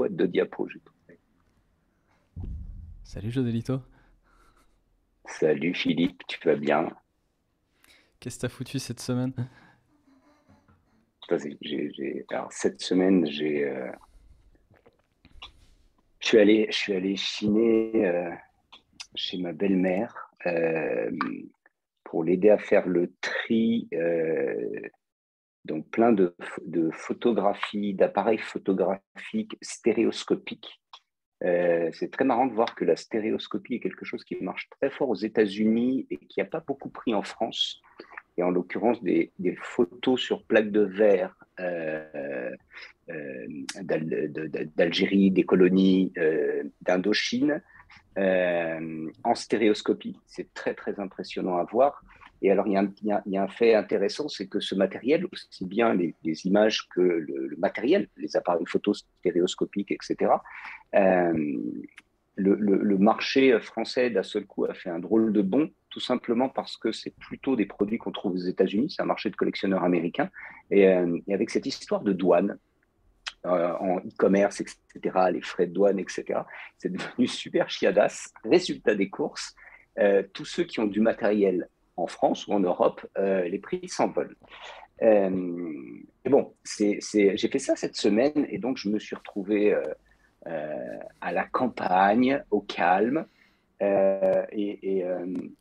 boîte de diapos, j'ai trouvé. Salut Joselito, Salut Philippe, tu vas bien? qu'est-ce que t'as foutu cette semaine? Alors, cette semaine, je suis allé chiner chez ma belle-mère pour l'aider à faire le tri. Donc, plein de photographies, d'appareils photographiques stéréoscopiques. C'est très marrant de voir que la stéréoscopie est quelque chose qui marche très fort aux États-Unis et qui n'a pas beaucoup pris en France. Et en l'occurrence, des photos sur plaques de verre d'Algérie, des colonies d'Indochine, en stéréoscopie. C'est très, très impressionnant à voir. Et alors, il y a un fait intéressant, c'est que ce matériel, aussi bien les images que le matériel, les appareils photos stéréoscopiques, etc., euh, le marché français, d'un seul coup, a fait un drôle de bond, tout simplement parce que c'est plutôt des produits qu'on trouve aux États-Unis, c'est un marché de collectionneurs américains, et avec cette histoire de douane, en e-commerce, etc., les frais de douane, etc., c'est devenu super chiadas. Résultat des courses, tous ceux qui ont du matériel en France ou en Europe, les prix s'envolent. Et bon, j'ai fait ça cette semaine et donc je me suis retrouvé à la campagne, au calme. Et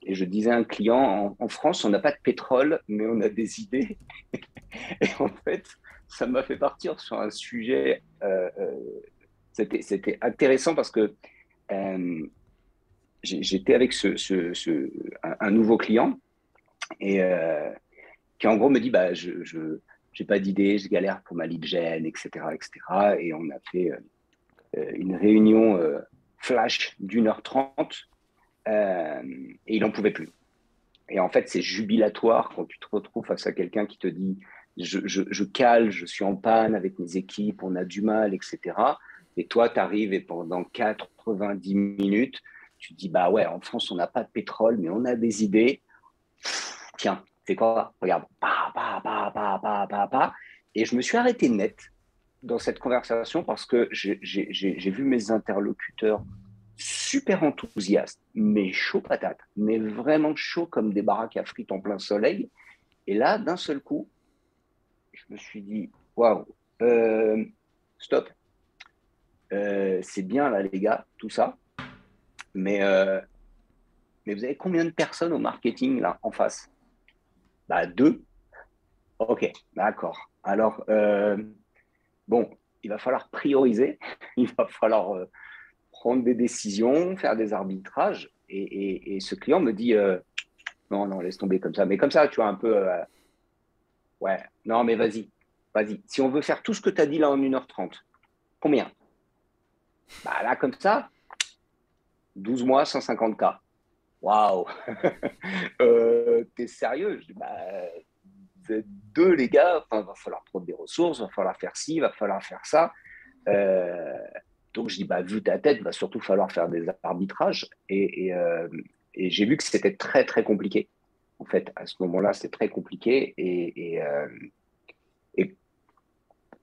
je disais à un client, en France, on n'a pas de pétrole, mais on a des idées. Et en fait, ça m'a fait partir sur un sujet. C'était intéressant parce que euh, j'étais avec un nouveau client et qui en gros me dit bah, je j'ai pas d'idée, je galère pour ma lead gen, etc., etc. Et on a fait une réunion flash d'1h30 et il n'en pouvait plus. Et en fait, c'est jubilatoire quand tu te retrouves face à quelqu'un qui te dit je cale, je suis en panne avec mes équipes, on a du mal, etc. Et toi, tu arrives et pendant 90 minutes, tu te dis bah ouais, en France, on n'a pas de pétrole, mais on a des idées. Tiens, c'est quoi? Regarde, pa. Et je me suis arrêté net dans cette conversation parce que j'ai vu mes interlocuteurs super enthousiastes, mais chaud patate, mais vraiment chaud comme des baraques à frites en plein soleil. Et là, d'un seul coup, je me suis dit, waouh, euh, stop, c'est bien là les gars, tout ça, mais, euh, mais vous avez combien de personnes au marketing là en face? Bah deux. Ok, d'accord. Alors, bon, il va falloir prioriser, il va falloir prendre des décisions, faire des arbitrages. Et ce client me dit non, non, laisse tomber comme ça. Mais comme ça, tu vois, un peu ouais, non, mais vas-y, vas-y. Si on veut faire tout ce que tu as dit là en 1h30, combien? Bah là, comme ça, 12 mois, 150K. Waouh! T'es sérieux? Je dis, bah, vous êtes deux, les gars. Enfin, va falloir prendre des ressources, va falloir faire ci, va falloir faire ça. Euh, donc, je dis, bah, vu ta tête, va surtout falloir faire des arbitrages. Et j'ai vu que c'était très, très compliqué. En fait, à ce moment-là, c'était très compliqué. Et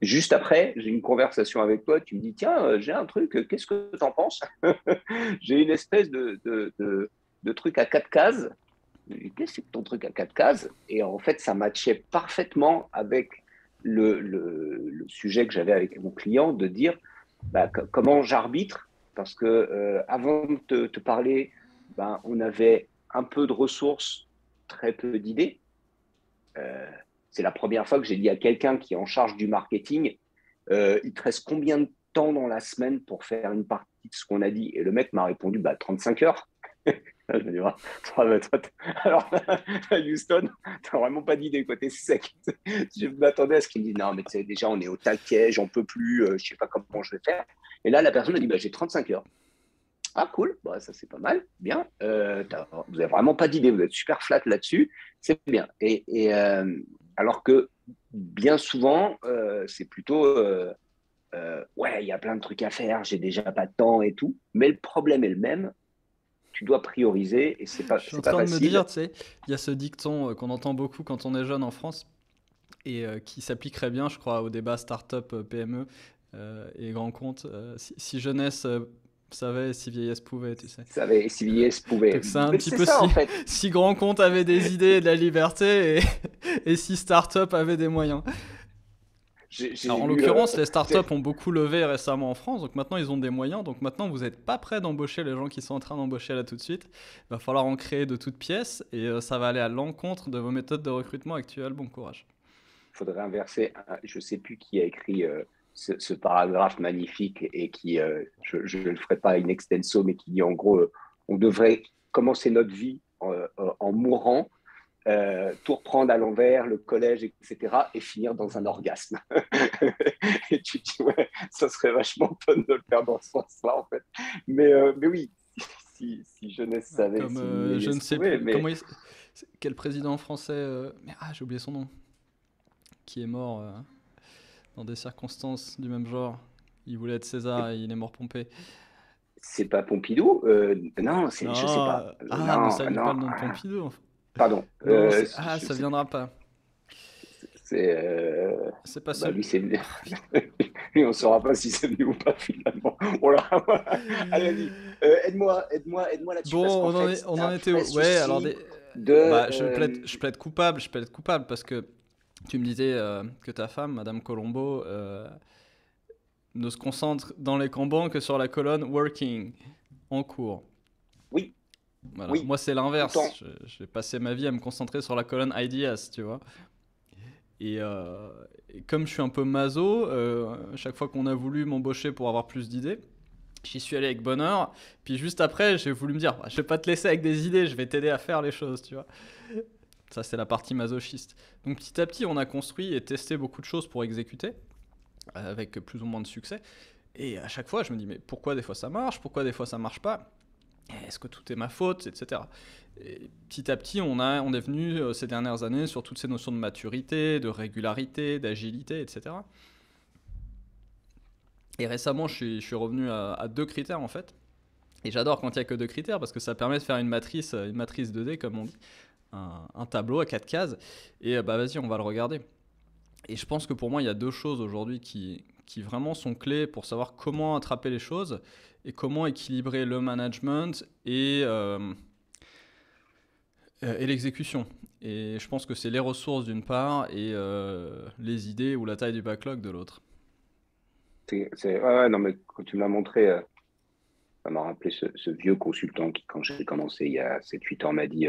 juste après, j'ai une conversation avec toi. Tu me dis, tiens, j'ai un truc, qu'est-ce que tu en penses? J'ai une espèce de truc à quatre cases. Qu'est-ce que c'est que ton truc à quatre cases? Et en fait, ça matchait parfaitement avec le sujet que j'avais avec mon client de dire bah, comment j'arbitre. Parce que avant de te parler, ben, on avait un peu de ressources, très peu d'idées. Euh, c'est la première fois que j'ai dit à quelqu'un qui est en charge du marketing, il te reste combien de temps dans la semaine pour faire une partie de ce qu'on a dit? Et le mec m'a répondu, bah, 35 heures. Je me dis, alors, à Houston, t'as vraiment pas d'idée, quoi, t'es sec. Je m'attendais à ce qu'il me dise, non, mais tu sais, déjà, on est au taquet, j'en peux plus, je sais pas comment je vais faire. Et là, la personne a dit, bah, j'ai 35 heures. Ah, cool, bah, ça c'est pas mal, bien. Vous avez vraiment pas d'idée, vous êtes super flat là-dessus, c'est bien. Alors que bien souvent, c'est plutôt, ouais, il y a plein de trucs à faire, j'ai déjà pas de temps et tout. Mais le problème est le même, tu dois prioriser et Je suis en c'est pas train de me dire, facile. tu sais, il y a ce dicton qu'on entend beaucoup quand on est jeune en France et qui s'appliquerait bien, je crois, au débat start-up PME. et grand compte. Si jeunesse savait, si vieillesse pouvait, tu sais. Ça avait, si vieillesse pouvait. Donc c'est un Mais petit c'est peu ça, si, en fait. si grand compte avait des idées et de la liberté et si start-up avait des moyens. J'ai Alors en lu. l'occurrence, les startups ont beaucoup levé récemment en France, donc maintenant ils ont des moyens, donc maintenant vous n'êtes pas prêt d'embaucher les gens qui sont en train d'embaucher là tout de suite. Il va falloir en créer de toutes pièces et ça va aller à l'encontre de vos méthodes de recrutement actuelles. Bon courage. Faudrait inverser. Je ne sais plus qui a écrit ce paragraphe magnifique et qui, je ne le ferai pas in extenso, mais qui dit en gros, on devrait commencer notre vie en mourant, tout reprendre à l'envers, le collège, etc., et finir dans un orgasme. Et tu te dis, ouais, ça serait vachement fun de le faire dans ce sens-là, en fait. Mais oui, si jeunesse savait, Comme si je ne vieillesse sais pouvait, plus mais quel président français, mais j'ai oublié son nom, qui est mort dans des circonstances du même genre. Il voulait être César et il est mort pompé. c'est pas Pompidou. Non, je sais Non, pas. ne Non, salis pas non, le nom de Pompidou. pardon. Non, Je ça sais viendra pas. C'est C'est pas bah lui, celui. c'est Oh, putain. lui, on saura pas si c'est lui ou pas finalement. Oh là, allez, vas-y. Aide-moi là-dessus parce Bon, qu'en fait, on c'est en un était vrai où? Ouais, alors souci de. bah, je plaide coupable, parce que tu me disais que ta femme, Madame Colombo, ne se concentre dans les Kanban que sur la colonne working, en cours. Oui, Voilà. oui, Moi, c'est tout le l'inverse. temps. J'ai passé ma vie à me concentrer sur la colonne ideas, tu vois. Et, euh, et comme je suis un peu maso, chaque fois qu'on a voulu m'embaucher pour avoir plus d'idées, j'y suis allé avec bonheur. Puis juste après, j'ai voulu me dire, bah, je vais pas te laisser avec des idées, je vais t'aider à faire les choses, tu vois. Ça, c'est la partie masochiste. Donc petit à petit, on a construit et testé beaucoup de choses pour exécuter, avec plus ou moins de succès. Et à chaque fois, je me dis, mais pourquoi des fois ça marche, pourquoi des fois ça marche pas? Est-ce que tout est ma faute, etc. Et petit à petit, on est venu ces dernières années sur toutes ces notions de maturité, de régularité, d'agilité, etc. Et récemment, je suis revenu à deux critères en fait. Et j'adore quand il n'y a que deux critères parce que ça permet de faire une matrice 2D comme on dit, un tableau à quatre cases. Et bah vas-y, on va le regarder. Et je pense que pour moi, il y a deux choses aujourd'hui qui vraiment sont clés pour savoir comment attraper les choses et comment équilibrer le management et l'exécution. Et je pense que c'est les ressources d'une part et les idées ou la taille du backlog de l'autre. Ouais, non, mais quand tu me l'as montré, ça m'a rappelé ce vieux consultant qui, quand j'ai commencé il y a 7 8 ans, m'a dit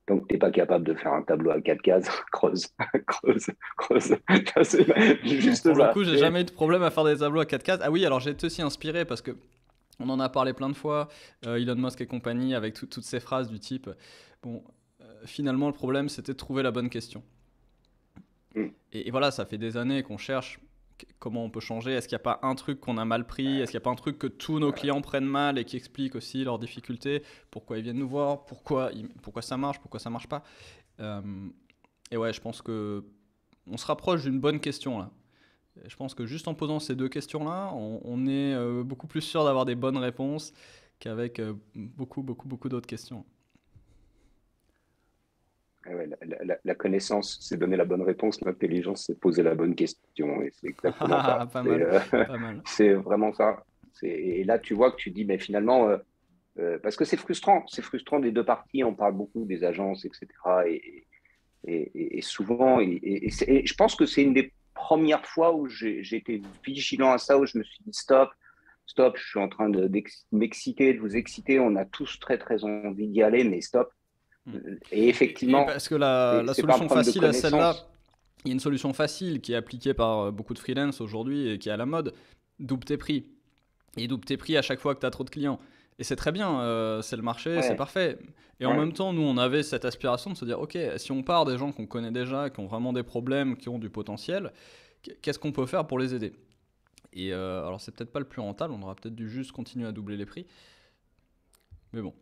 tant que tu n'es pas capable de faire un tableau à 4 cases, creuse, creuse, creuse. C'est Non, juste pour le ça. coup, j'ai jamais eu de problème à faire des tableaux à 4 cases. Ah oui, alors j'ai été aussi inspiré parce que on en a parlé plein de fois, Elon Musk et compagnie, avec toutes ces phrases du type bon, finalement, le problème, c'était de trouver la bonne question. Mm. Et voilà, ça fait des années qu'on cherche comment on peut changer. Est-ce qu'il n'y a pas un truc qu'on a mal pris? Est-ce qu'il n'y a pas un truc que tous nos clients prennent mal et qui explique aussi leurs difficultés? Pourquoi ils viennent nous voir? Pourquoi ça marche? Pourquoi ça marche pas? Euh, et ouais, je pense que on se rapproche d'une bonne question là. Je pense que juste en posant ces deux questions-là, on est beaucoup plus sûr d'avoir des bonnes réponses qu'avec beaucoup d'autres questions. Ah ouais, la connaissance, c'est donner la bonne réponse. L'intelligence, c'est poser la bonne question. Et c'est exactement ça. Pas C'est mal, pas mal. c'est vraiment ça. Et là, tu vois que tu dis, mais finalement, parce que c'est frustrant des deux parties. On parle beaucoup des agences, etc. Et souvent, et je pense que c'est une des premières fois où j'ai été vigilant à ça, où je me suis dit, stop, stop, je suis en train m'exciter, de vous exciter. On a tous très, très envie d'y aller, mais stop. Hmm. Et Et effectivement, parce que la c'est pas un solution problème de facile à celle-là, connaissance. il y a une solution facile qui est appliquée par beaucoup de freelance aujourd'hui et qui est à la mode. Double tes prix. Et double tes prix à chaque fois que tu as trop de clients. Et c'est très bien, c'est le marché, c'est Ouais, parfait. Et en ouais. même temps, nous, on avait cette aspiration de se dire, ok, si on part des gens qu'on connaît déjà, qui ont vraiment des problèmes, qui ont du potentiel, qu'est-ce qu'on peut faire pour les aider? Et alors, c'est peut-être pas le plus rentable, on aura peut-être dû juste continuer à doubler les prix. Mais bon,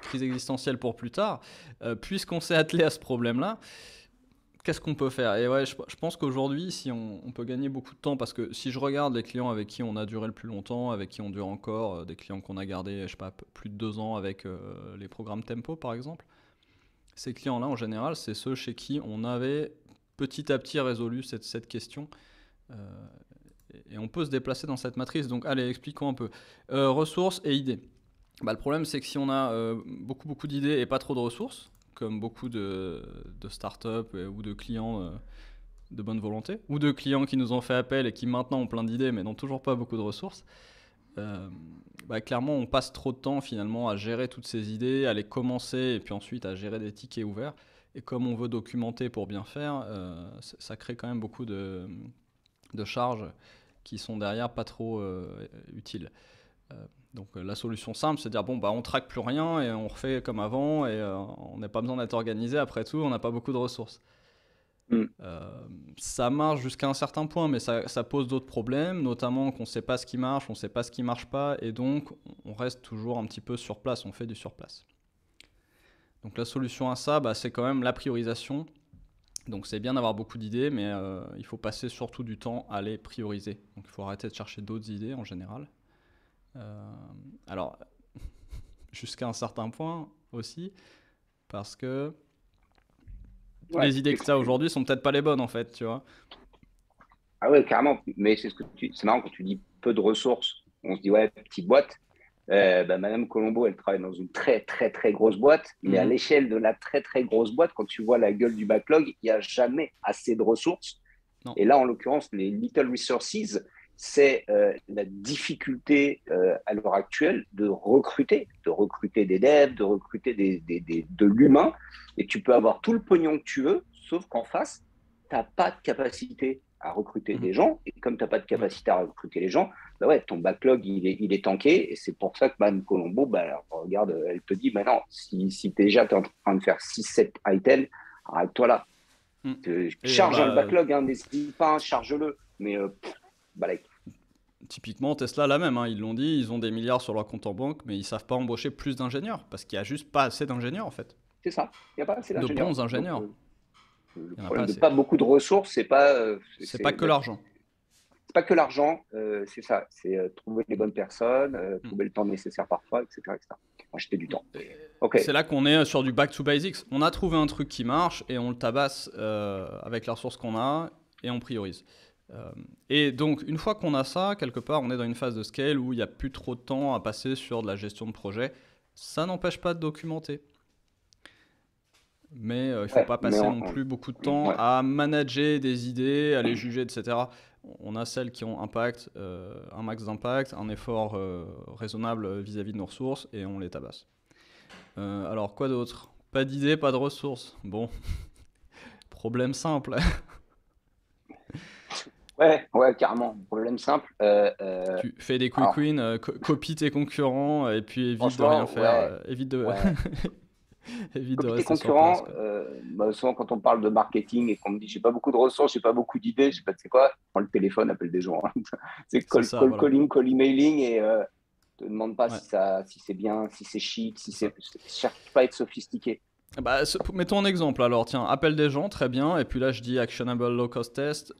crise existentielle pour plus tard. Puisqu'on s'est attelé à ce problème-là, qu'est-ce qu'on peut faire? Et ouais, je pense qu'aujourd'hui, si on peut gagner beaucoup de temps, parce que si je regarde les clients avec qui on a duré le plus longtemps, avec qui on dure encore, des clients qu'on a gardés, je sais pas, plus de 2 ans avec les programmes Tempo par exemple, ces clients-là en général, c'est ceux chez qui on avait petit à petit résolu cette question Et on peut se déplacer dans cette matrice. Donc, allez, expliquons un peu. Ressources et idées. Le problème, c'est que si on a beaucoup d'idées et pas trop de ressources, comme beaucoup de startups ou de clients de bonne volonté, ou de clients qui nous ont fait appel et qui maintenant ont plein d'idées mais n'ont toujours pas beaucoup de ressources, clairement, on passe trop de temps finalement à gérer toutes ces idées, à les commencer et puis ensuite à gérer des tickets ouverts. Et comme on veut documenter pour bien faire, ça crée quand même beaucoup de charges qui sont derrière pas trop utiles. Donc la solution simple, c'est de dire on traque plus rien et on refait comme avant et on n'a pas besoin d'être organisé. Après tout, on n'a pas beaucoup de ressources. Ça marche jusqu'à un certain point, mais ça pose d'autres problèmes, notamment qu'on ne sait pas ce qui marche, on ne sait pas ce qui ne marche pas, et donc on reste toujours un petit peu sur place, on fait du surplace. Donc la solution à ça, c'est quand même la priorisation. Donc c'est bien d'avoir beaucoup d'idées, mais il faut passer surtout du temps à les prioriser. Donc il faut arrêter de chercher d'autres idées en général. Alors, jusqu'à un certain point aussi, parce que les idées que tu as aujourd'hui sont peut-être pas les bonnes en fait, tu vois. Ah ouais, carrément. Mais c'est marrant quand tu dis peu de ressources. On se dit, ouais, petite boîte. Madame Colombo, elle travaille dans une très, très, très grosse boîte. Mais à l'échelle de la très, très grosse boîte, quand tu vois la gueule du backlog, il n'y a jamais assez de ressources. Non. Et là, en l'occurrence, les little resources, c'est la difficulté à l'heure actuelle de recruter des devs, de recruter de l'humain. Et tu peux avoir tout le pognon que tu veux, sauf qu'en face, tu n'as pas de capacité à recruter des gens. Et comme tu n'as pas de capacité à recruter les gens, ton backlog, il est tanké. Et c'est pour ça que Mme Colombo, regarde, elle te dit, non, si déjà tu es en train de faire 6-7 items, arrête-toi là. Charge le backlog, n'hésite pas, charge-le. Mais balaye. Typiquement, Tesla, la même. Ils l'ont dit, ils ont des milliards sur leur compte en banque, mais ils ne savent pas embaucher plus d'ingénieurs parce qu'il n'y a juste pas assez d'ingénieurs en fait. C'est ça, il n'y a pas assez d'ingénieurs. De bons ingénieurs. Le problème de pas beaucoup de ressources, c'est pas. C'est pas que l'argent. C'est pas que l'argent, c'est ça. C'est trouver les bonnes personnes, trouver le temps nécessaire parfois, etc. Moi, j'étais du temps. Okay. C'est là qu'on est sur du back to basics. On a trouvé un truc qui marche et on le tabasse avec les ressources qu'on a et on priorise. Et donc, une fois qu'on a ça, quelque part, on est dans une phase de scale où il n'y a plus trop de temps à passer sur de la gestion de projet. Ça n'empêche pas de documenter. Mais il ne faut pas passer non plus beaucoup de temps à manager des idées, à les juger, etc. On a celles qui ont impact, un max d'impact, un effort raisonnable vis-à-vis de nos ressources, et on les tabasse. Alors, quoi d'autre? Pas d'idées, pas de ressources. Bon, problème simple. Ouais, carrément. Problème simple. Tu fais des quick wins, copie tes concurrents, et puis évite de rien faire. Évite de... évite de rester concurrents, sur place, souvent quand on parle de marketing et qu'on me dit j'ai pas beaucoup de ressources, j'ai pas beaucoup d'idées, je sais pas, tu sais quoi, prends le téléphone, appelle des gens. C'est call calling, call emailing et te demande pas si c'est bien, si c'est chic, cherche pas à être sophistiqué. Mettons un exemple alors, tiens, appelle des gens, très bien, et puis là je dis actionable low cost test,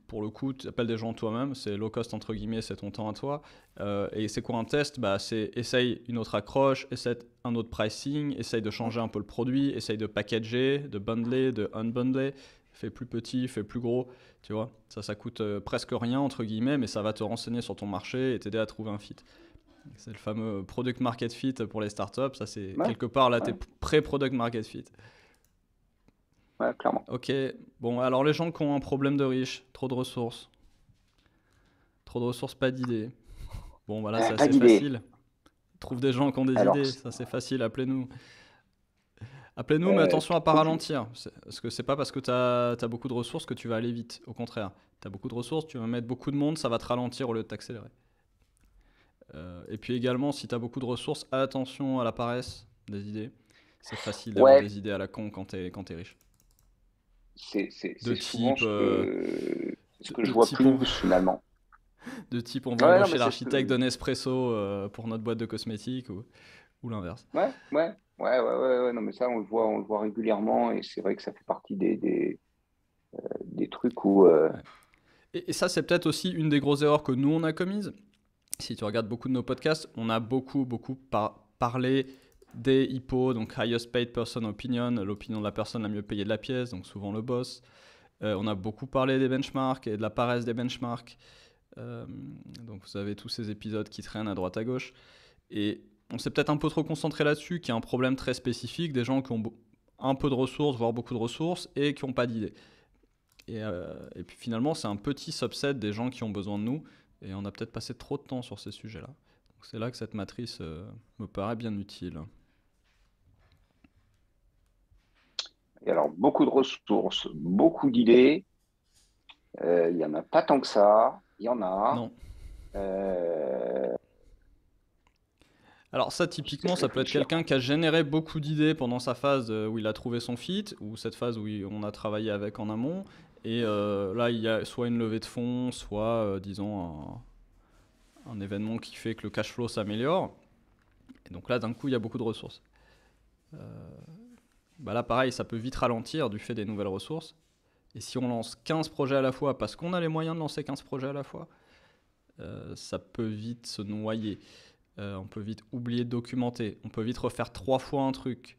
pour le coup, tu appelles des gens toi-même, c'est low cost entre guillemets, c'est ton temps à toi. Et c'est quoi un test? C'est essaye une autre accroche, essaye un autre pricing, essaye de changer un peu le produit, essaye de packager, de bundler, de unbundler, fais plus petit, fais plus gros, tu vois. Ça coûte presque rien entre guillemets, mais ça va te renseigner sur ton marché et t'aider à trouver un fit. C'est le fameux product market fit pour les startups, ça c'est quelque part là, t'es pré-product market fit. Ouais, clairement. Ok, bon, alors les gens qui ont un problème de riche, trop de ressources, pas d'idées. Bon, voilà, c'est assez facile. Trouve des gens qui ont des idées, ça c'est facile, appelez-nous. Appelez-nous, mais attention à pas ralentir. Parce que c'est pas parce que tu as beaucoup de ressources que tu vas aller vite. Au contraire, tu as beaucoup de ressources, tu vas mettre beaucoup de monde, ça va te ralentir au lieu de t'accélérer. Et puis également, si tu as beaucoup de ressources, attention à la paresse des idées. C'est facile d'avoir des idées à la con quand t'es riche. C'est souvent ce que je vois plus finalement. De type, on va embaucher l'architecte de Nespresso pour notre boîte de cosmétiques ou l'inverse. Ouais, non, mais ça, on le voit régulièrement et c'est vrai que ça fait partie des trucs où. Et ça, c'est peut-être aussi une des grosses erreurs que nous, on a commises. Si tu regardes beaucoup de nos podcasts, on a beaucoup parlé des HIPO, donc Highest Paid Person Opinion, l'opinion de la personne la mieux payée de la pièce, donc souvent le boss. On a beaucoup parlé des benchmarks et de la paresse des benchmarks. Donc vous avez tous ces épisodes qui traînent à droite à gauche. Et on s'est peut-être un peu trop concentré là-dessus, qui est un problème très spécifique, des gens qui ont un peu de ressources, voire beaucoup de ressources, et qui n'ont pas d'idées. Et puis finalement, c'est un petit subset des gens qui ont besoin de nous, et on a peut-être passé trop de temps sur ces sujets-là. Donc c'est là que cette matrice me paraît bien utile. Et alors, beaucoup de ressources, beaucoup d'idées. Il n'y en a pas tant que ça. Il y en a. Non. Euh, Alors ça, je te laisse typiquement, ça peut être réfléchir. quelqu'un qui a généré beaucoup d'idées pendant sa phase où il a trouvé son fit, ou cette phase où on a travaillé avec en amont. Et là, il y a soit une levée de fonds, soit, disons, un événement qui fait que le cash flow s'améliore. Et donc là, d'un coup, il y a beaucoup de ressources. Bah là, pareil, ça peut vite ralentir du fait des nouvelles ressources. Et si on lance 15 projets à la fois, parce qu'on a les moyens de lancer 15 projets à la fois, ça peut vite se noyer. On peut vite oublier de documenter. On peut vite refaire 3 fois un truc.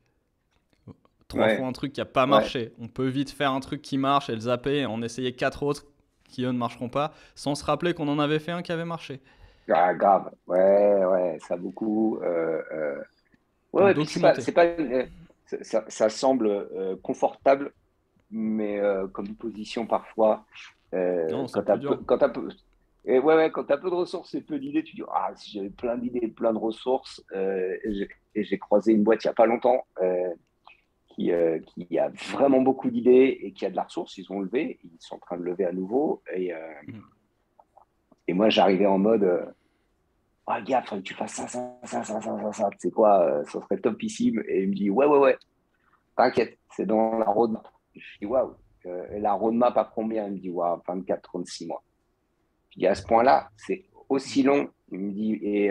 3 fois Ouais, un truc qui n'a pas ouais. marché. On peut vite faire un truc qui marche et le zapper et en essayer 4 autres qui, eux, ne marcheront pas, sans se rappeler qu'on en avait fait un qui avait marché. Ah, grave. Ouais, ouais, ça beaucoup. Ouais, Donc ouais, puis documenter. c'est pas, ça semble confortable, mais comme position parfois, Non, c'est plus dur. quand t'as peu, et ouais, ouais, quand t'as peu de ressources et peu d'idées, tu dis, ah, si j'avais plein d'idées, plein de ressources, et j'ai croisé une boîte il y a pas longtemps, qui a vraiment beaucoup d'idées et qui a de la ressource, ils ont levé, ils sont en train de lever à nouveau, Mhm. et moi j'arrivais en mode, ah, gars, faudrait que tu fasses ça, tu sais quoi, ça serait topissime, et il me dit, ouais, ouais, ouais, t'inquiète, c'est dans la roadmap. Je dis, waouh. Et la roadmap à combien? Il me dit, waouh, 24, 36 mois. Je dis, à ce point-là, c'est aussi long. Il me dit, et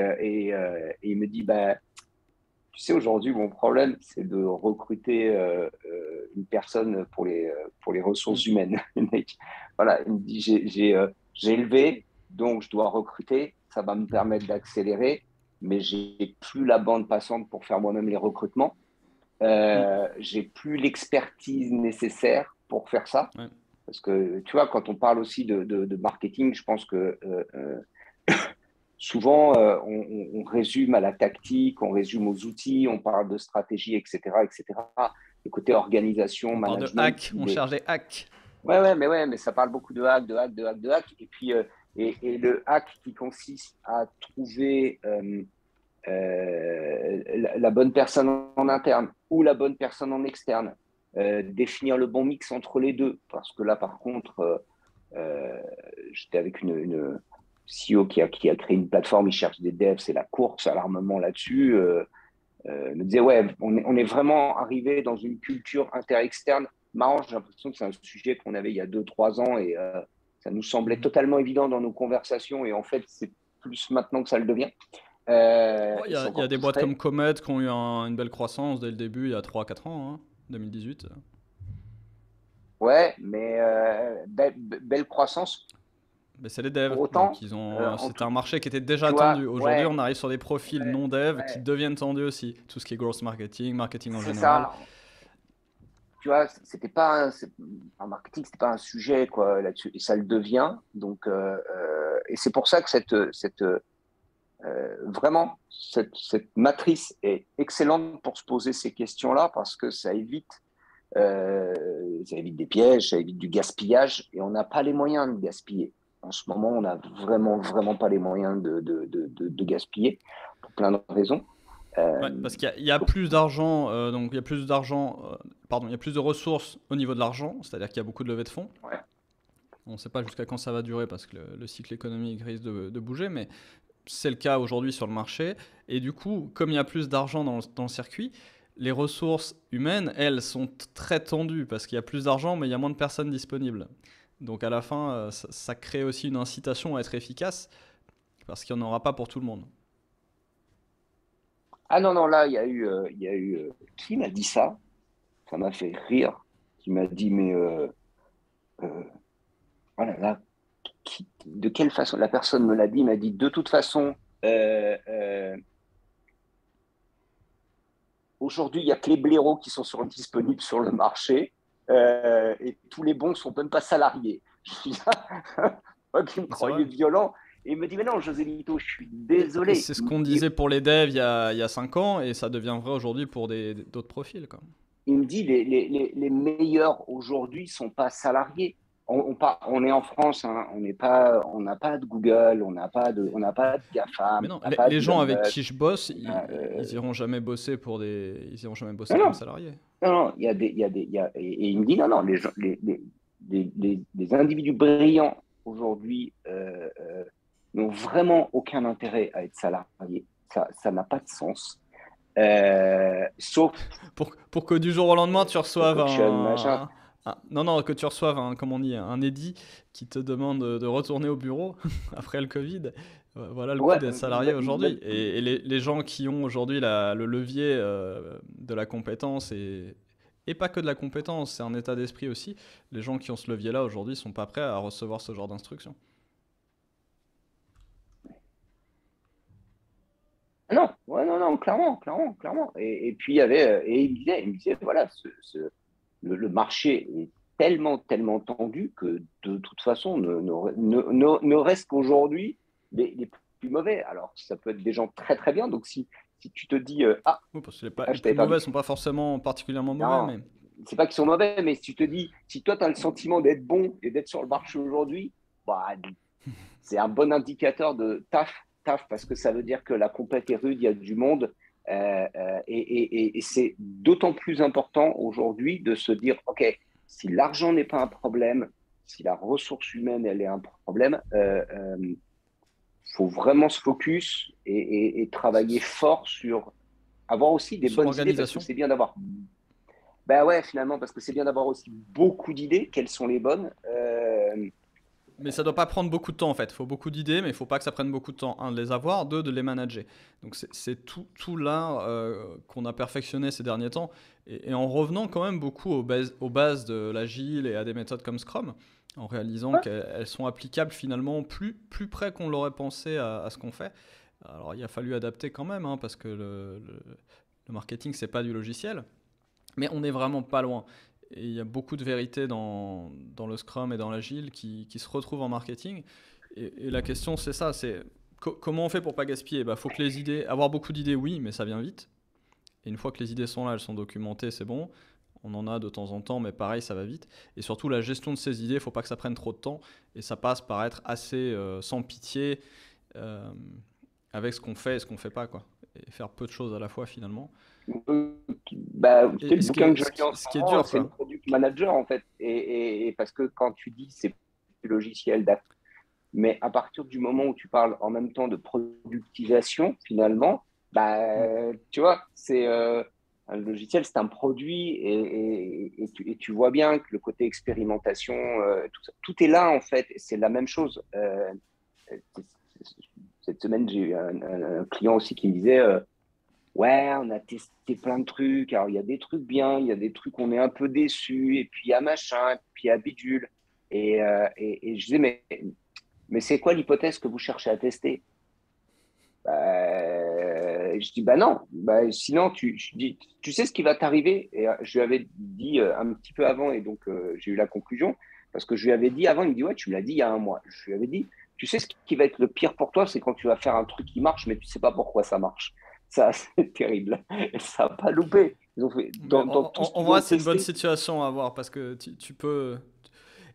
il me dit, bah, tu sais, aujourd'hui, mon problème, c'est de recruter une personne pour les Mhm. ressources humaines. Le mec, voilà, il me dit, j'ai élevé, donc je dois recruter. Ça va me permettre d'accélérer, mais j'ai plus la bande passante pour faire moi-même les recrutements. Mhm. J'ai plus l'expertise nécessaire pour faire ça. Ouais. Parce que, tu vois, quand on parle aussi de marketing, je pense que souvent, on résume à la tactique, on résume aux outils, on parle de stratégie, etc., etc. Le côté organisation, On parle de management, hack, on cherche des hacks. ouais, mais ça parle beaucoup de hack, de hack, de hack, de hack. Et puis, et le hack qui consiste à trouver la bonne personne en interne ou la bonne personne en externe, définir le bon mix entre les deux. Parce que là, par contre, j'étais avec une CEO qui a créé une plateforme, il cherche des devs, c'est la course à l'armement là-dessus. Me disait, ouais, on est vraiment arrivé dans une culture inter-externe. Marrant, j'ai l'impression que c'est un sujet qu'on avait il y a 2, 3 ans et ça nous semblait Mhm. totalement évident dans nos conversations et en fait, c'est plus maintenant que ça le devient. Oh, Et c'est y a encore des plus boîtes vrai. comme Comet qui ont eu une belle croissance dès le début, il y a 3 4 ans, hein, 2018. Ouais, mais belle croissance. Mais c'est les devs, Pour donc autant, en c'était tout, un marché qui était déjà tu vois, tendu. Aujourd'hui, ouais, on arrive sur des profils non devs qui ouais, deviennent tendus aussi. Tout ce qui est growth marketing, marketing en c'est général. ça. Tu vois, c'était pas un marketing, c'était pas un sujet quoi là-dessus, et ça le devient. Donc, et c'est pour ça que vraiment cette matrice est excellente pour se poser ces questions-là parce que ça évite des pièges, ça évite du gaspillage et on n'a pas les moyens de gaspiller. En ce moment, on n'a vraiment, vraiment pas les moyens de gaspiller pour plein de raisons. Ouais, Euh, parce il y a plus d'argent, donc il y a plus d'argent, pardon, il y a plus de ressources au niveau de l'argent, c'est-à-dire qu'il y a beaucoup de levées de fonds. ouais. On ne sait pas jusqu'à quand ça va durer parce que le cycle économique risque de bouger, mais c'est le cas aujourd'hui sur le marché. Et du coup, comme il y a plus d'argent dans le circuit, les ressources humaines, elles, sont très tendues parce qu'il y a plus d'argent, mais il y a moins de personnes disponibles. Donc à la fin, ça crée aussi une incitation à être efficace parce qu'il n'y en aura pas pour tout le monde. Ah non, non, là, il y a eu qui m'a dit ça? Ça m'a fait rire. Qui m'a dit, mais euh, oh là là, de quelle façon? La personne me l'a dit, m'a dit, de toute façon, euh, euh, aujourd'hui, il n'y a que les blaireaux qui sont disponibles sur le marché. Et tous les bons sont même pas salariés. Je suis là, moi qui me C'est vrai. croyais violent. Et il me dit, mais non, José Lito, je suis Et désolé. c'est ce qu'on disait pour les devs il y a 5 ans, et ça devient vrai aujourd'hui pour d'autres profils, quoi. Il me dit, les meilleurs aujourd'hui sont pas salariés. On est en France, hein, on n'a pas de Google, on n'a pas de GAFAM, Mais non, on n'a pas les gens d'Elon avec Musk. qui je bosse, On a, ils iront jamais bosser ils iront jamais bosser non, comme non, salariés. non, non, il y a des, il y a, et il me dit, non, non, les individus brillants aujourd'hui n'ont vraiment aucun intérêt à être salariés. Ça n'a pas de sens. Sauf Pour que du jour au lendemain, tu reçoives coction, machin. non, non, que tu reçoives comme on dit, un édit qui te demande de retourner au bureau après le Covid. Voilà le coût Ouais, d'être salarié aujourd'hui. Et les gens qui ont aujourd'hui le levier de la compétence et pas que de la compétence, c'est un état d'esprit aussi. Les gens qui ont ce levier-là aujourd'hui sont pas prêts à recevoir ce genre d'instructions. non, ouais, non, non, clairement, clairement, clairement. Et puis et il me disait, voilà, le marché est tellement, tellement tendu que de toute façon, ne reste qu'aujourd'hui les plus mauvais. Alors, ça peut être des gens très, très bien. Donc, si tu te dis, Oui, parce que ah, les je plus t'avais perdu. mauvais sont pas forcément particulièrement mauvais, Non, mais c'est pas qu'ils sont mauvais, mais si tu te dis, si toi, tu as le sentiment d'être bon et d'être sur le marché aujourd'hui, bah, c'est un bon indicateur de taf, parce que ça veut dire que la compète est rude, il y a du monde. Et c'est d'autant plus important aujourd'hui de se dire, OK, si l'argent n'est pas un problème, si la ressource humaine, elle est un problème, faut vraiment se focus et travailler fort sur avoir aussi des sur bonnes idées, parce que l'organisation. c'est bien d'avoir. Ben ouais, finalement, parce que c'est bien d'avoir aussi beaucoup d'idées. Quelles sont les bonnes? Mais ça doit pas prendre beaucoup de temps en fait. Il faut beaucoup d'idées, mais il faut pas que ça prenne beaucoup de temps. Un, de les avoir, deux, de les manager. Donc c'est tout l'art qu'on a perfectionné ces derniers temps. Et en revenant quand même beaucoup aux bases de l'agile et à des méthodes comme Scrum, en réalisant Ouais, qu'elles sont applicables finalement plus près qu'on l'aurait pensé à ce qu'on fait. Alors il a fallu adapter quand même, hein, parce que le marketing, c'est pas du logiciel. Mais on n'est vraiment pas loin. Et il y a beaucoup de vérité dans le Scrum et dans l'Agile qui se retrouvent en marketing. Et la question, c'est ça, c'est comment on fait pour pas gaspiller. Bah, faut que les idées, avoir beaucoup d'idées, oui, mais ça vient vite. Et une fois que les idées sont là, elles sont documentées, c'est bon. On en a de temps en temps, mais pareil, ça va vite. Et surtout, la gestion de ces idées, il faut pas que ça prenne trop de temps. Et ça passe par être assez sans pitié euh, avec ce qu'on fait et ce qu'on fait pas, quoi. Et faire peu de choses à la fois, finalement. bah, tu sais, le Et bouquin que je lis en ce ce qui est moment, dur, c'est le quoi. Product Manager, en fait. Et parce que quand tu dis c'est du logiciel, mais à partir du moment où tu parles en même temps de productisation, finalement, Mm. bah, tu vois, c'est un logiciel, c'est un produit et tu vois bien que le côté expérimentation, tout est là, en fait. Et c'est la même chose. Cette semaine, j'ai eu un client aussi qui me disait ouais, on a testé plein de trucs. Alors, il y a des trucs bien, il y a des trucs où on est un peu déçu, et puis il y a machin, et puis il y a bidule. Et je disais, mais c'est quoi l'hypothèse que vous cherchez à tester? Je dis, bah non, bah, sinon, je dis, tu sais ce qui va t'arriver? Et je lui avais dit un petit peu avant, et donc j'ai eu la conclusion, parce que je lui avais dit avant, il me dit, ouais, tu me l'as dit il y a un mois. Je lui avais dit, tu sais ce qui va être le pire pour toi, c'est quand tu vas faire un truc qui marche, mais tu sais pas pourquoi ça marche. Ça, c'est terrible. Et ça n'a pas loupé. Ils ont fait, Mais dans tout ce en qu'ils vrai, ont c'est une bonne testé. situation à avoir parce que tu peux.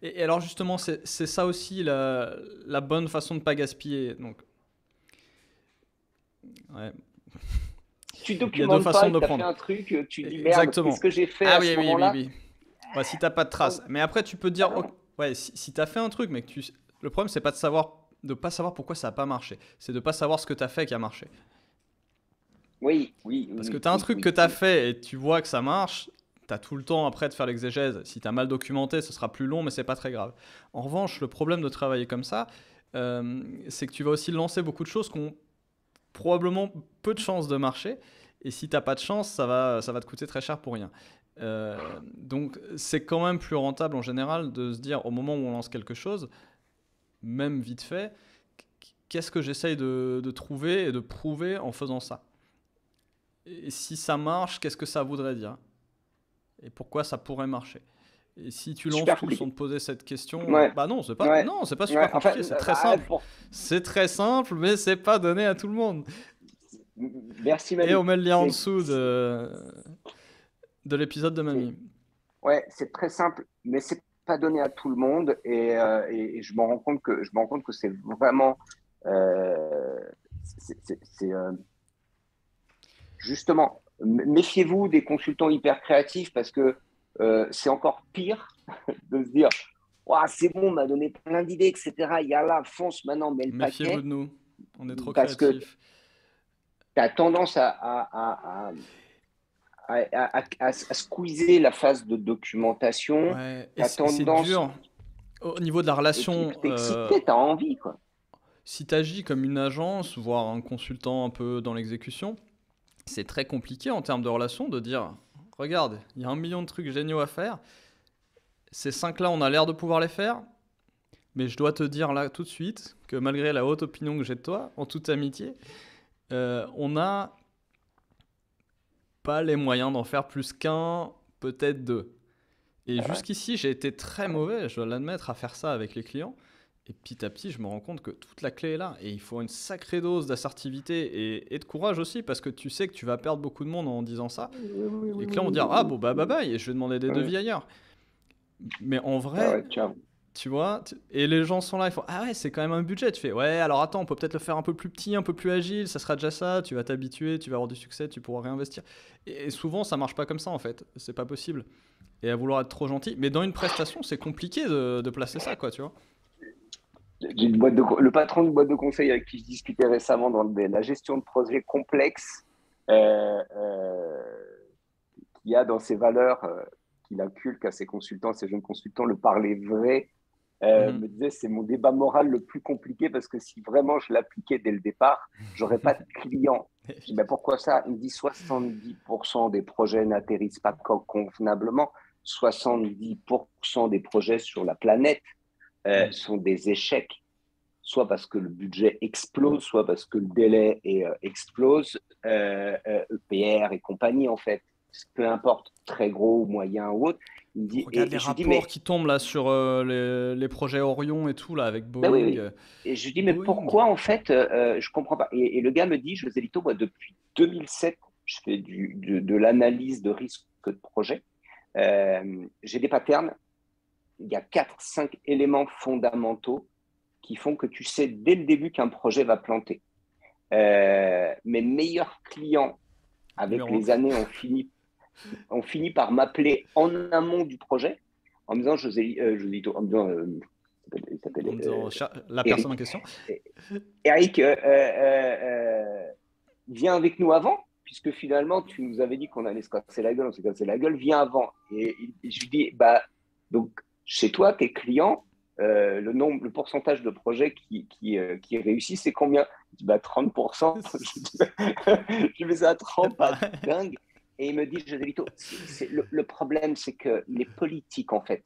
Et alors, justement, c'est ça aussi la bonne façon de pas gaspiller. Donc, ouais. Si tu Il y a deux documentes pas façons et de que le tu as fait prendre. un truc, tu dis merde, qu'est-ce Exactement. que j'ai fait Ah à oui, ce oui, oui, moment-là? oui. Ouais, si t'as pas de Non, traces. Mais après, tu peux te bah dire, ok, non. ouais, si t'as fait un truc, mais que tu. Le problème, c'est pas de pas savoir pourquoi ça a pas marché. C'est de pas savoir ce que t'as fait qui a marché. Oui, oui, Parce que oui, tu as un oui, truc que oui, tu as oui. fait et tu vois que ça marche, tu as tout le temps après de faire l'exégèse. Si tu as mal documenté, ce sera plus long, mais c'est pas très grave. En revanche, le problème de travailler comme ça, c'est que tu vas aussi lancer beaucoup de choses qui ont probablement peu de chances de marcher. Et si t'as pas de chance, ça va te coûter très cher pour rien. Donc c'est quand même plus rentable en général de se dire au moment où on lance quelque chose, même vite fait, qu'est-ce que j'essaye de trouver et de prouver en faisant ça. Et si ça marche, qu'est-ce que ça voudrait dire? Et pourquoi ça pourrait marcher? Et si tu lances Super tout sans compliqué. te poser cette question, Ouais, bah ouais, non, c'est pas ouais. super Enfin, compliqué, c'est très simple. bon, C'est très simple, mais c'est pas donné à tout le monde. merci Et Manu. on met le lien en C'est, dessous de l'épisode de c'est, Mamie. ouais, c'est très simple, mais c'est pas donné à tout le monde. Et je me rends compte que c'est vraiment, euh, c'est, justement, méfiez-vous des consultants hyper créatifs parce que c'est encore pire de se dire, ouah, c'est bon, on m'a donné plein d'idées, etc. Il y a là, fonce maintenant, mets le Méfiez-vous paquet de nous, on est trop parce que créatifs. tu as tendance à squeezer la phase de documentation. Ouais, Tu as et c'est tendance, dur. Au niveau de la et puis relation, t'es excité, tu as envie, quoi. si tu agis comme une agence, voire un consultant un peu dans l'exécution, c'est très compliqué en termes de relation de dire, regarde, il y a 1 million de trucs géniaux à faire, ces 5 là, on a l'air de pouvoir les faire, mais je dois te dire là tout de suite que malgré la haute opinion que j'ai de toi, en toute amitié, on n'a pas les moyens d'en faire plus qu'un, peut-être deux. Et Ah ouais, jusqu'ici, j'ai été très mauvais, je dois l'admettre, à faire ça avec les clients. Et petit à petit, je me rends compte que toute la clé est là. Et il faut une sacrée dose d'assertivité et de courage aussi, parce que tu sais que tu vas perdre beaucoup de monde en disant ça. oui, oui, oui, Les oui, clients vont oui, dire, ah oui, bon, bah bye oui. bye, et je vais demander des Oui. devis ailleurs. Mais en Ah vrai, ouais, tiens. tu vois, et les gens sont là, ils font, ah ouais, c'est quand même un budget. Tu fais, ouais, alors attends, on peut peut-être le faire un peu plus petit, un peu plus agile, ça sera déjà ça, tu vas t'habituer, tu vas avoir du succès, tu pourras réinvestir. Et souvent, ça marche pas comme ça en fait, c'est pas possible. Et à vouloir être trop gentil. Mais dans une prestation, c'est compliqué de placer ça, quoi, tu vois. J'ai le patron de boîte de conseil avec qui je discutais récemment dans la gestion de projets complexes, qui a dans ses valeurs, qu'il inculque à ses consultants, à ses jeunes consultants, le parler vrai, Mhm. me disait c'est mon débat moral le plus compliqué parce que si vraiment je l'appliquais dès le départ, j'aurais pas de clients. Je dis, ben pourquoi ça? Il me dit 70% des projets n'atterrissent pas convenablement, 70% des projets sur la planète Mhm. sont des échecs, soit parce que le budget explose, soit parce que le délai explose, EPR et compagnie, en fait, peu importe, très gros, moyen ou autre. Il me dit, Regarde les je lui dis, rapports mais qui tombent là sur les projets Orion et tout, là, avec ben oui, Boeing. oui. Et je lui dis, mais Boeing. pourquoi, en fait, je comprends pas. Le gars me dit, José Lito, moi, depuis 2007, je fais de l'analyse de risque de projet. J'ai des patterns. Il y a 4, 5 éléments fondamentaux qui font que tu sais dès le début qu'un projet va planter. Mes meilleurs clients, avec Numéro les années, ont fini par m'appeler en amont du projet en me disant, José en me disant, il 1, s'appelle en disant la personne en Eric. question. Eric, viens avec nous avant, puisque finalement, tu nous avais dit qu'on allait se casser la gueule, on s'est cassé la gueule, viens avant. Et je lui dis, bah, donc, chez toi, tes clients, le pourcentage de projets qui réussissent, c'est combien? Je dis, bah, 30%. Je mets ça à C'est 30, pas pareil. dingue. Et il me dit, José Lito, le problème, c'est que les politiques, en fait,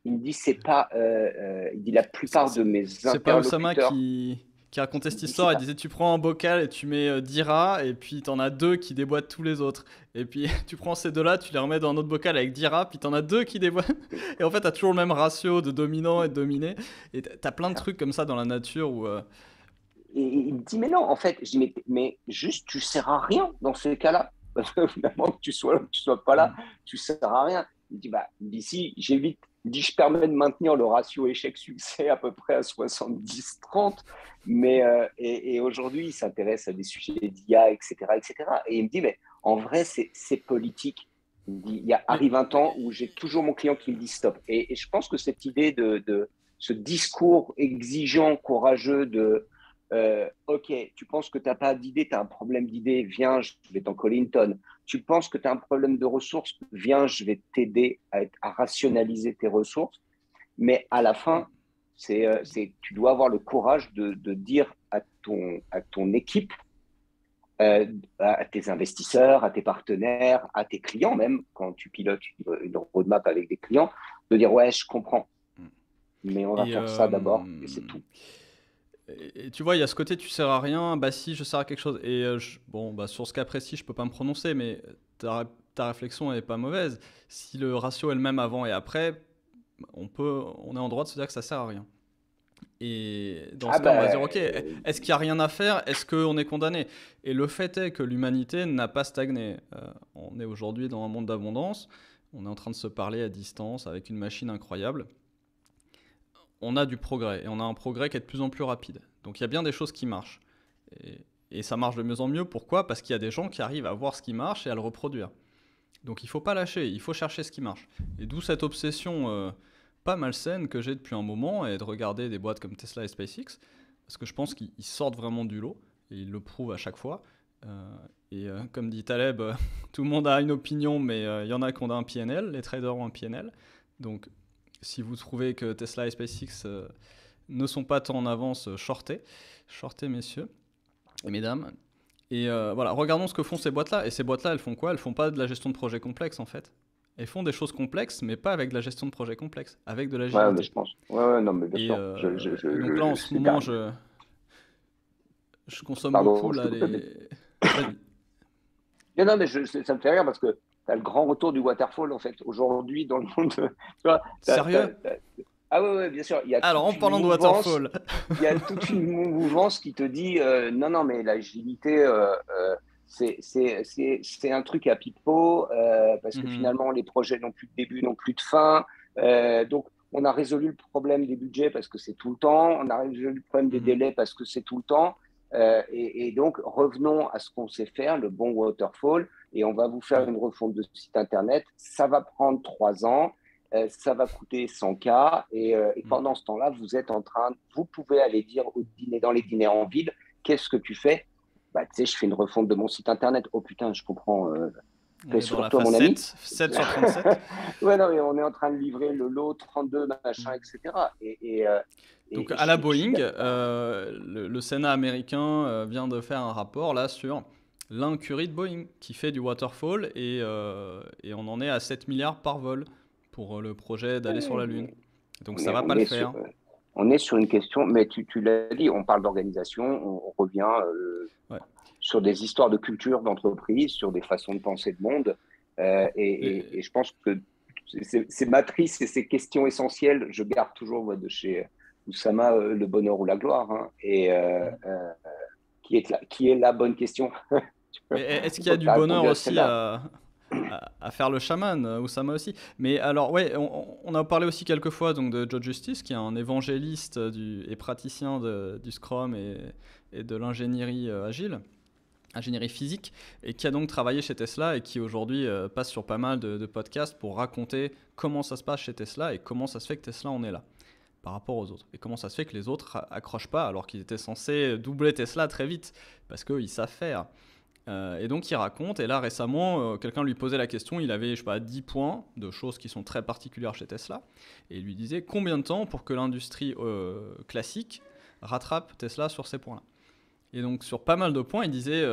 il me dit, c'est pas, il dit, la C'est plupart de c'est- mes c'est pas Oussama interlocuteurs, qui racontait il cette dit, c'est histoire. Il pas, disait tu prends un bocal et tu mets 10 rats, et puis t'en as deux qui déboîtent tous les autres. Et puis tu prends ces deux-là, tu les remets dans un autre bocal avec 10 rats, puis t'en as deux qui déboîtent. Et en fait, t'as toujours le même ratio de dominant et de dominé. Et t'as plein de ça. trucs comme ça dans la nature où. Et il me dit, mais non, en fait, je dis, mais juste, tu sers à rien dans ces cas-là. Parce que finalement, que tu sois là ou que tu sois pas là, Hmm. tu sers à rien. Il dit, bah, d'ici, j'évite, il dit, je permets de maintenir le ratio échec-succès à peu près à 70-30. Et aujourd'hui, il s'intéresse à des sujets d'IA, etc., etc. Et cetera. Et il me dit, mais en vrai, c'est politique. Il me dit, Mais arrive un temps où j'ai toujours mon client qui me dit stop. Et je pense que cette idée de ce discours exigeant, courageux OK, tu penses que tu n'as pas d'idée, tu as un problème d'idée, viens, je vais t'en coller une tonne. Tu penses que tu as un problème de ressources, viens, je vais t'aider à rationaliser tes ressources. Mais à la fin, tu dois avoir le courage de dire à ton équipe, à tes investisseurs, à tes partenaires, à tes clients même, quand tu pilotes une roadmap avec des clients, de dire, ouais, je comprends, mais on va et, faire ça d'abord et c'est tout. et tu vois, il y a ce côté tu sers à rien, bah si je sers à quelque chose. Et bon, bah sur ce cas précis, je peux pas me prononcer, mais t'as ta réflexion n'est pas mauvaise. Si le ratio est le même avant et après, on est en droit de se dire que ça sert à rien. Et dans Ah ce cas, on va se dire, ben, ok, est-ce qu'il n'y a rien à faire? Est-ce qu'on est condamné? Et le fait est que l'humanité n'a pas stagné. On est aujourd'hui dans un monde d'abondance. On est en train de se parler à distance avec une machine incroyable. On a du progrès et on a un progrès qui est de plus en plus rapide. Donc il y a bien des choses qui marchent. Et ça marche de mieux en mieux. Pourquoi? Parce qu'il y a des gens qui arrivent à voir ce qui marche et à le reproduire. Donc il ne faut pas lâcher, il faut chercher ce qui marche. Et d'où cette obsession pas malsaine que j'ai depuis un moment et de regarder des boîtes comme Tesla et SpaceX, parce que je pense qu'ils sortent vraiment du lot et ils le prouvent à chaque fois. Comme dit Taleb, tout le monde a une opinion, mais il y en a qui ont un PNL, les traders ont un PNL. Donc si vous trouvez que Tesla et SpaceX ne sont pas tant en avance, shortez, messieurs et mesdames. Et voilà, regardons ce que font ces boîtes-là. Et ces boîtes-là, elles font quoi? Elles font pas de la gestion de projet complexe, en fait. Elles font des choses complexes, mais pas avec de la gestion de projet complexe, avec de ouais, mais l'agilité. je pense. Ouais, non, mais bien Et, sûr. et donc là, en ce C'est moment, dingue. je consomme beaucoup Pardon, je là, te coupe, mais Vas-y. non, non, mais ça me fait rire parce que tu as le grand retour du waterfall, en fait. Aujourd'hui, dans le monde, tu vois, Sérieux? ah ouais, ouais, bien sûr, il y a Alors, en toute une parlant de mouvance, waterfall. il y a toute une mouvance qui te dit non, non, mais l'agilité, c'est un truc à pipeau parce que Mhm, finalement, les projets n'ont plus de début, n'ont plus de fin. Donc, on a résolu le problème des budgets parce que c'est tout le temps. On a résolu le problème des mhm, délais parce que c'est tout le temps. Et donc, revenons à ce qu'on sait faire, le bon waterfall, et on va vous faire ouais, une refonte de site internet. Ça va prendre 3 ans. Ça va coûter 100K et mhm. pendant ce temps-là, vous pouvez aller dire au dîner, dans les dîners en ville, qu'est-ce que tu fais? Bah, tu sais, je fais une refonte de mon site internet. Oh putain, je comprends. On Paix est dans sur la toi, phase mon ami. 7 sur 37. Ouais, non, mais on est en train de livrer le lot 32, machin, Mhm. etc. Donc, à la Je suis Boeing, d'accord. le Sénat américain vient de faire un rapport là sur l'incurie de Boeing qui fait du waterfall et on en est à 7 milliards par vol pour le projet d'aller sur la Lune. Donc On ça est, va pas on le est sur, faire. on est sur une question, mais tu l'as dit, on parle d'organisation, on revient Ouais. sur des histoires de culture d'entreprise, sur des façons de penser le monde. Et Et- je pense que ces matrices et ces questions essentielles, je garde toujours moi, de chez Oussama le bonheur ou la gloire, hein, qui est la bonne question. Mais est-ce Une qu'il y a fois que du tu as bonheur répondu à aussi celle-là. à faire le chaman, Oussama aussi? Mais alors, ouais, on a parlé aussi quelques fois donc, de Joe Justice, qui est un évangéliste et praticien du Scrum et de l'ingénierie agile, ingénierie physique, et qui a donc travaillé chez Tesla et qui aujourd'hui passe sur pas mal de podcasts pour raconter comment ça se passe chez Tesla et comment ça se fait que Tesla en est là par rapport aux autres. Et comment ça se fait que les autres accrochent pas alors qu'ils étaient censés doubler Tesla très vite, parce qu'ils savent faire. Et donc il raconte, et là récemment, quelqu'un lui posait la question, il avait, je sais pas, 10 points de choses qui sont très particulières chez Tesla, et il lui disait combien de temps pour que l'industrie classique rattrape Tesla sur ces points-là. Et donc sur pas mal de points, il disait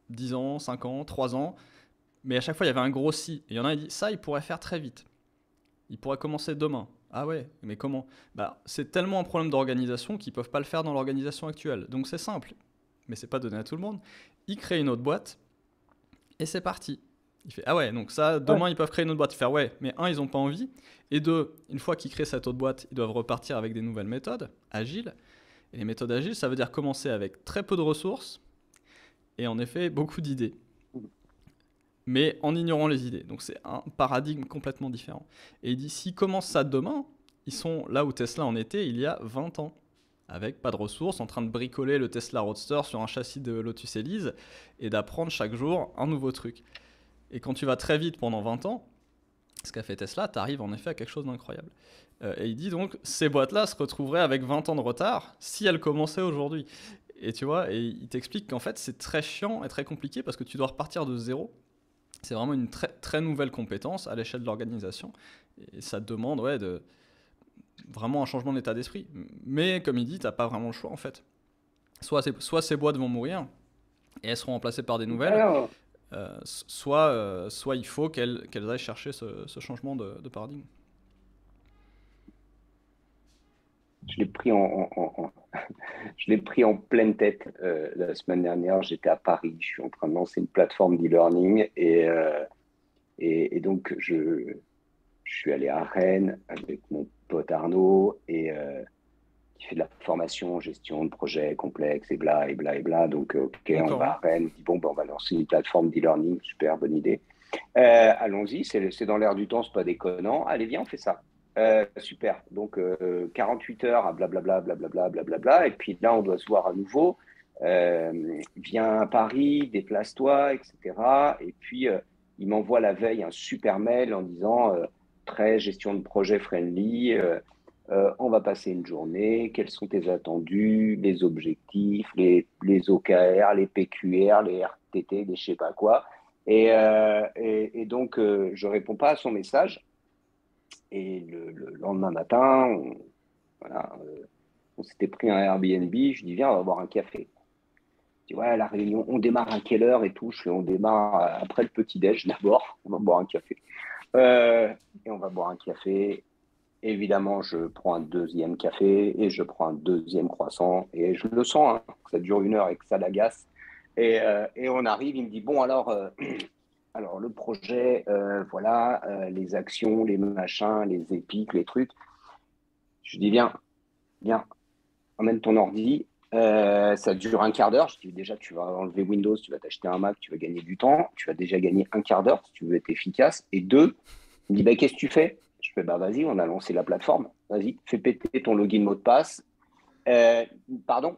10 ans, 5 ans, 3 ans, mais à chaque fois il y avait un gros si. Et il y en a qui dit ça, il pourrait faire très vite. Il pourrait commencer demain. Ah ouais, mais comment? Bah, c'est tellement un problème d'organisation qu'ils peuvent pas le faire dans l'organisation actuelle. Donc c'est simple, mais c'est pas donné à tout le monde. Il crée une autre boîte et c'est parti. Il fait ah ouais, donc ça, Ouais. demain ils peuvent créer une autre boîte. Il fait ouais, mais un, ils ont pas envie. Et deux, une fois qu'ils créent cette autre boîte, ils doivent repartir avec des nouvelles méthodes agiles. Et les méthodes agiles, ça veut dire commencer avec très peu de ressources et en effet beaucoup d'idées, mais en ignorant les idées. Donc c'est un paradigme complètement différent. Et il dit, s'ils commencent ça demain, ils sont là où Tesla en était il y a 20 ans, avec pas de ressources, en train de bricoler le Tesla Roadster sur un châssis de Lotus Elise et d'apprendre chaque jour un nouveau truc. Et quand tu vas très vite pendant 20 ans, ce qu'a fait Tesla, tu arrives en effet à quelque chose d'incroyable. Et il dit donc, ces boîtes-là se retrouveraient avec 20 ans de retard si elles commençaient aujourd'hui. Et tu vois, et il t'explique qu'en fait c'est très chiant et très compliqué parce que tu dois repartir de zéro. C'est vraiment une très, très nouvelle compétence à l'échelle de l'organisation. Et ça demande vraiment un changement d'état d'esprit. Mais comme il dit, tu n'as pas vraiment le choix en fait. Soit ces boîtes vont mourir et elles seront remplacées par des nouvelles, Alors, soit il faut qu'elles aillent chercher ce changement de paradigme. Je l'ai pris je l'ai pris en pleine tête la semaine dernière. J'étais à Paris. Je suis en train de lancer une plateforme d'e-learning et donc je suis allé à Rennes avec mon pote Arnaud qui fait de la formation, gestion de projets complexes et bla et bla et bla. Donc, ok, on D'accord, va ouais. à Rennes. On dit, bon, ben, on va lancer une plateforme d'e-learning. Super, bonne idée. Allons-y, c'est dans l'air du temps, c'est pas déconnant. Allez, viens, on fait ça. Super. Donc, 48 heures à blablabla, blablabla, blablabla. Et puis là, on doit se voir à nouveau. Viens à Paris, déplace-toi, etc. Et puis, il m'envoie la veille un super mail en disant très gestion de projet friendly. On va passer une journée. Quels sont tes attendus, les objectifs, les OKR, les PQR, les RTT, les je sais pas quoi. Et donc, je réponds pas à son message. Et le lendemain matin, voilà, on s'était pris un Airbnb. Je dis, viens, on va boire un café. Je dis, ouais, la réunion, on démarre à quelle heure et tout. Je fais, on démarre après le petit-déj d'abord. On va boire un café. Euh, et on va boire un café. Évidemment, je prends un deuxième café et je prends un deuxième croissant. Et je le sens, hein, que ça dure une heure et que ça l'agace. Et on arrive, il me dit, bon, alors le projet, voilà, les actions, les machins, les épiques, les trucs. Je dis, viens, viens, emmène ton ordi. Ça dure un quart d'heure. Je dis, déjà, tu vas enlever Windows, tu vas t'acheter un Mac, tu vas gagner du temps. Tu vas déjà gagner un quart d'heure si tu veux être efficace. Et deux, il me dit, bah, qu'est-ce que tu fais? Je fais, bah, vas-y, on a lancé la plateforme. Vas-y, fais péter ton login mot de passe. Euh, Pardon?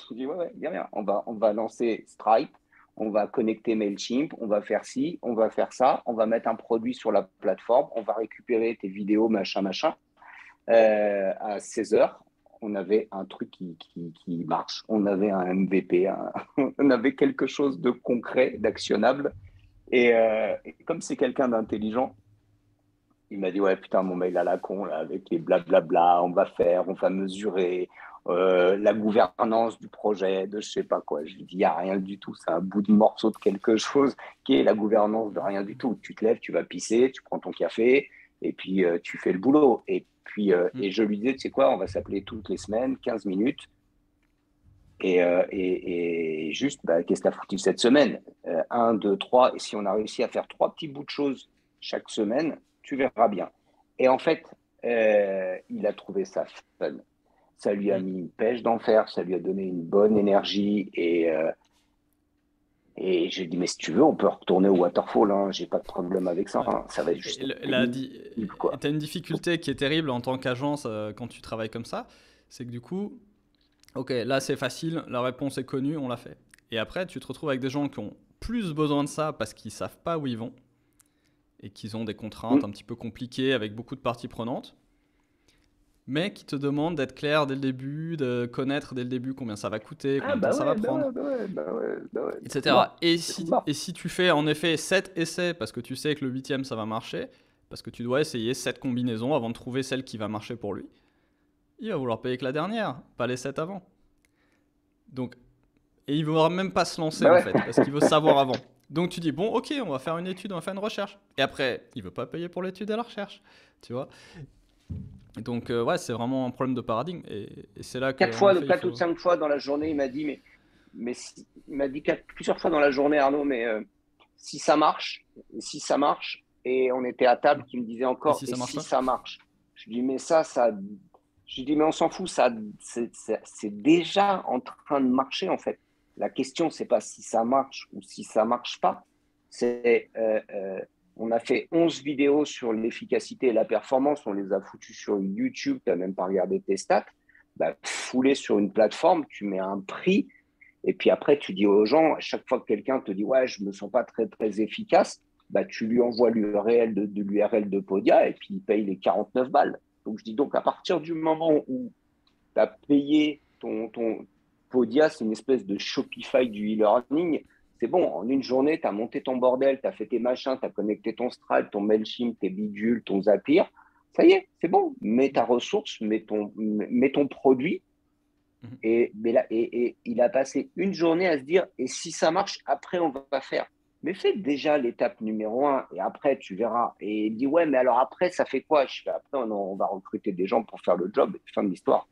Je dis, ouais, ouais, bien, bien. On va lancer Stripe, on va connecter Mailchimp, on va faire ci, on va faire ça, on va mettre un produit sur la plateforme, on va récupérer tes vidéos, machin, machin. À 16 heures, on avait un truc qui marche, on avait un MVP, on avait quelque chose de concret, d'actionnable. Et comme c'est quelqu'un d'intelligent, il m'a dit, ouais, putain, mon mail à la con, là, avec les blablabla, on va faire, on va mesurer la gouvernance du projet, de je sais pas quoi. Je lui dis, il n'y a rien du tout, c'est un bout de morceau de quelque chose qui est la gouvernance de rien du tout. Tu te lèves, tu vas pisser, tu prends ton café, et puis tu fais le boulot. Et puis, Mm. et je lui disais, tu sais quoi, on va s'appeler toutes les semaines, 15 minutes, et juste, bah, qu'est-ce que tu as foutu cette semaine? Un, deux, trois, et si on a réussi à faire trois petits bouts de choses chaque semaine, tu verras bien. Et en fait, il a trouvé ça fun. Ça lui a Mm. mis une pêche d'enfer, ça lui a donné une bonne énergie. Et j'ai dit, mais si tu veux, on peut retourner au waterfall, hein, j'ai pas de problème avec ça, Ouais. hein, ça va être Et juste pénible, quoi. t'as une difficulté qui est terrible en tant qu'agence quand tu travailles comme ça, c'est que du coup, ok, là c'est facile, la réponse est connue, on l'a fait. Et après, tu te retrouves avec des gens qui ont plus besoin de ça parce qu'ils savent pas où ils vont et qu'ils ont des contraintes Mm. un petit peu compliquées avec beaucoup de parties prenantes, mais qui te demandent d'être clair dès le début, de connaître dès le début combien ça va coûter, Ah combien de temps bah ça va ouais, bah prendre, ouais, bah ouais, bah ouais, bah ouais, c'est etc. mort, Et c'est si, mort. et si tu fais en effet 7 essais parce que tu sais que le huitième ça va marcher, parce que tu dois essayer 7 combinaisons avant de trouver celle qui va marcher pour lui, il va vouloir payer que la dernière, pas les 7 avant. Donc, et il ne voudra même pas se lancer Bah en ouais. fait, parce qu'il veut savoir avant. Donc tu dis, bon, ok, on va faire une étude, on va faire une recherche. Et après, il veut pas payer pour l'étude et la recherche. Tu vois. Donc, ouais, c'est vraiment un problème de paradigme. Et c'est là quatre qu'en fois, effet, il quatre ou faut. cinq fois dans la journée, il m'a dit, il m'a dit plusieurs fois dans la journée, Arnaud, mais si ça marche, si ça marche, et on était à table qui me disait Et encore, si et ça marche si pas. ça marche. Je dis, mais je dis, mais on s'en fout, c'est déjà en train de marcher, en fait. La question, c'est pas si ça marche ou si ça marche pas. C'est, on a fait 11 vidéos sur l'efficacité et la performance, on les a foutues sur YouTube, tu n'as même pas regardé tes stats. Bah, fouler sur une plateforme, tu mets un prix et puis après, tu dis aux gens, à chaque fois que quelqu'un te dit, ouais, je me sens pas très, très efficace, bah, tu lui envoies l'URL de l'URL de Podia et puis il paye les 49 balles. Donc, je dis donc, à partir du moment où tu as payé ton Podia, c'est une espèce de Shopify du e-learning. C'est bon, en une journée, tu as monté ton bordel, tu as fait tes machins, tu as connecté ton Stripe, ton Mailchimp, tes bidules, ton Zapier. Ça y est, c'est bon. Mets ta ressource, mets ton produit Mhm. et il a passé une journée à se dire, et si ça marche, après, on va faire. Mais fais déjà l'étape numéro un, et après, tu verras. Et il dit, ouais, mais alors après, ça fait quoi? Je fais, après, on va recruter des gens pour faire le job, fin de l'histoire.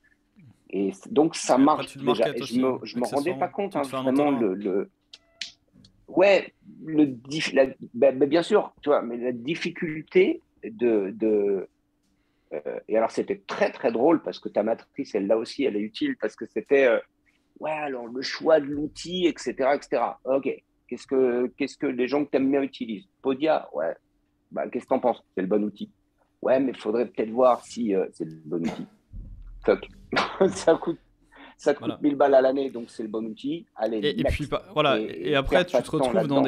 Et donc, ça Et après, marche tu le déjà. marketes Et aussi, je me rendais pas accessoirement. compte, Tu hein, te fais un vraiment, entonnoir. ouais, ben, bien sûr, tu vois, mais la difficulté et alors, c'était très, très drôle parce que ta matrice, elle, là aussi, elle est utile parce que c'était, ouais, alors le choix de l'outil, etc., etc. OK. Qu'est-ce que les gens que tu aimes bien utilisent? Podia, ouais. Bah, qu'est-ce que t'en penses? C'est le bon outil. Ouais, mais il faudrait peut-être voir si c'est le bon outil. Fuck. ça coûte, ça te coûte Voilà. 1000 balles à l'année, donc c'est le bon outil. Allez, Et puis, next. voilà. Et Et après, perds tu pas te de temps retrouves là-dedans.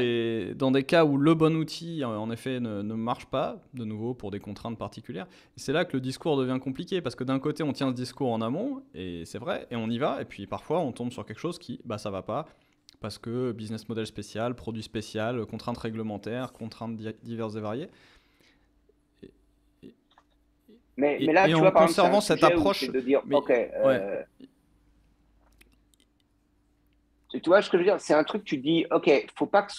dans des cas où le bon outil, en effet, ne marche pas, de nouveau, pour des contraintes particulières. Et c'est là que le discours devient compliqué, parce que d'un côté, on tient ce discours en amont, et c'est vrai, et on y va, et puis parfois, on tombe sur quelque chose qui, bah, ça va pas, parce que business model spécial, produit spécial, contraintes réglementaires, contraintes diverses et variées. Et, Mais là, et tu en vois, par exemple, c'est un conservant cette sujet où c'est approche, de dire, mais OK, ouais, tu vois ce que je veux dire? C'est un truc, tu te dis, OK, faut pas que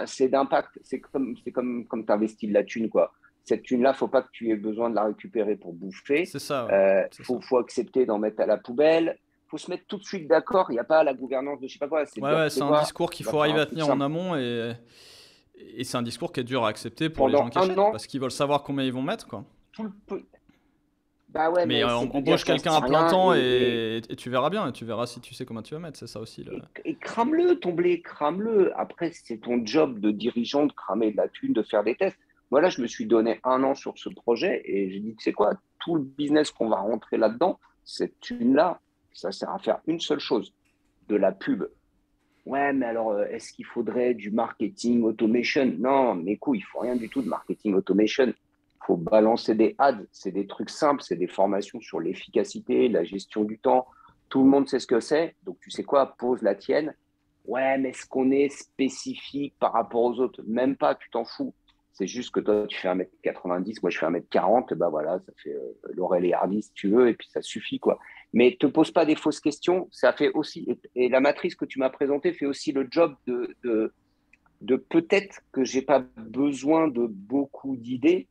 c'est d'impact. Comme tu investis de la thune, quoi. Cette thune-là, faut pas que tu aies besoin de la récupérer pour bouffer. c'est ça, ouais, c'est ça. Faut accepter d'en mettre à la poubelle. Faut se mettre tout de suite d'accord. Il n'y a pas la gouvernance de je sais pas quoi. C'est de Ouais, dire, ouais, tu sais c'est un quoi? discours qu'il On va faut faire arriver un à truc tenir en simple. amont et c'est un discours qui est dur à accepter pour les gens Pendant qui un achètent an, parce qu'ils veulent savoir combien ils vont mettre, quoi. tout le peu. Bah ouais, Mais mais c'est de dire, embauche j'en quelqu'un sais à plein rien temps et tu verras bien et tu verras si tu sais combien tu vas mettre, c'est ça aussi le. et crame-le, ton blé, crame-le. Après, c'est ton job de dirigeant de cramer de la thune, de faire des tests. Moi, là, je me suis donné un an sur ce projet et j'ai dit, tu sais quoi, tout le business qu'on va rentrer là-dedans, cette thune-là, ça sert à faire une seule chose, de la pub. Ouais, mais alors, est-ce qu'il faudrait du marketing automation? Non, mes couilles, il faut rien du tout de marketing automation. Il faut balancer des ads. C'est des trucs simples, c'est des formations sur l'efficacité, la gestion du temps. Tout le monde sait ce que c'est. Donc, tu sais quoi, pose la tienne. Ouais, mais est-ce qu'on est spécifique par rapport aux autres? Même pas, tu t'en fous. C'est juste que toi, tu fais 1,90 m, moi, je fais 1,40 m. Ben voilà, ça fait Laurel et Hardy, si tu veux, et puis ça suffit, quoi. Mais te pose pas des fausses questions. Ça fait aussi, et la matrice que tu m'as présentée fait aussi le job de peut-être que j'ai pas besoin de beaucoup d'idées,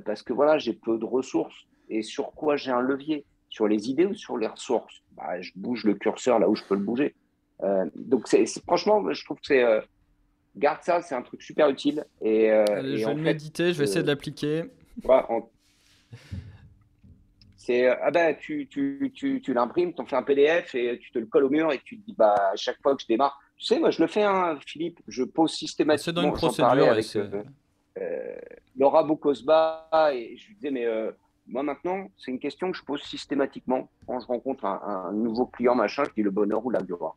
parce que voilà, j'ai peu de ressources. Et sur quoi j'ai un levier? Sur les idées ou sur les ressources? Bah, je bouge le curseur là où je peux le bouger. Donc, franchement, je trouve que garde ça, c'est un truc super utile. Allez, Et je vais en le fait, méditer, je vais essayer de l'appliquer. voilà, ah ben, tu l'imprimes, tu en fais un PDF et tu te le colles au mur et tu te dis, bah, à chaque fois que je démarre, tu sais, moi, je le fais, hein, Philippe, je pose Bah, c'est dans une systématiquement, j'en parlais procédure et avec c'est. euh, Laura Bocosba et je lui disais, mais moi, maintenant, c'est une question que je pose systématiquement quand je rencontre un nouveau client, machin, je dis le bonheur ou la gloire.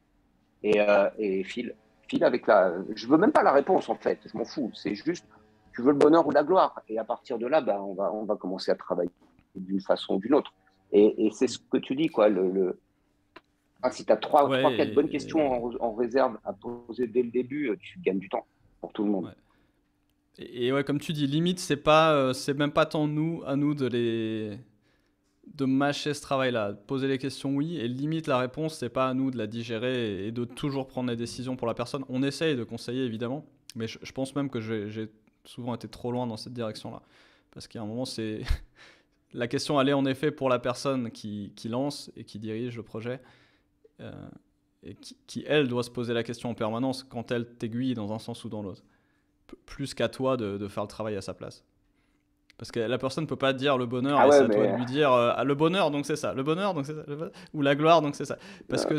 Et file avec je veux même pas la réponse, en fait, je m'en fous, c'est juste, tu veux le bonheur ou la gloire. Et à partir de là, bah, on va commencer à travailler d'une façon ou d'une autre. Et c'est ce que tu dis, quoi. Si tu as trois, quatre bonnes questions Ouais, en réserve à poser dès le début, tu gagnes du temps pour tout le monde. ouais. Et ouais, comme tu dis, limite, c'est même pas tant à nous de mâcher ce travail-là. Poser les questions, oui, et limite la réponse, c'est pas à nous de la digérer et de toujours prendre les décisions pour la personne. On essaye de conseiller évidemment, mais je pense même que j'ai souvent été trop loin dans cette direction-là. Parce qu'à un moment, c'est la question, elle est en effet pour la personne qui lance et qui dirige le projet, euh, et elle, doit se poser la question en permanence quand elle t'aiguille dans un sens ou dans l'autre. Plus qu'à toi de faire le travail à sa place. Parce que la personne ne peut pas dire le bonheur Ah et ouais, c'est à toi de mais lui dire ah, le bonheur donc c'est ça, le bonheur donc c'est ça, ou la gloire donc c'est ça. Parce que